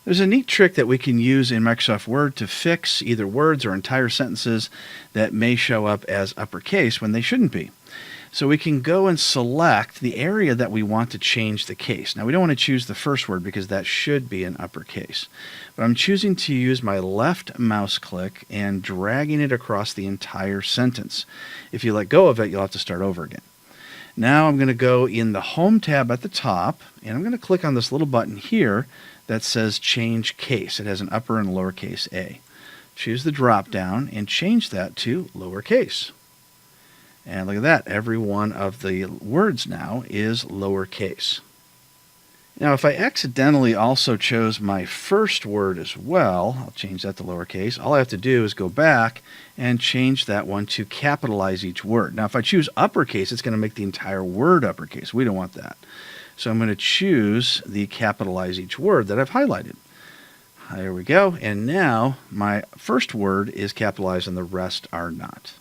There's a neat trick that we can use in Microsoft Word to fix either words or entire sentences that may show up as uppercase when they shouldn't be. So we can go and select the area that we want to change the case. Now, we don't want to choose the first word because that should be an uppercase. But I'm choosing to use my left mouse click and dragging it across the entire sentence. If you let go of it, you'll have to start over again. Now I'm going to go in the Home tab at the top, and I'm going to click on this little button here that says Change Case. It has an upper and lowercase a. Choose the drop down and change that to lowercase. And look at that. Every one of the words now is lowercase. Now, if I accidentally also chose my first word as well, I'll change that to lowercase. All I have to do is go back and change that one to capitalize each word. Now, if I choose uppercase, it's going to make the entire word uppercase. We don't want that. So I'm going to choose the capitalize each word that I've highlighted. There we go. And now my first word is capitalized and the rest are not.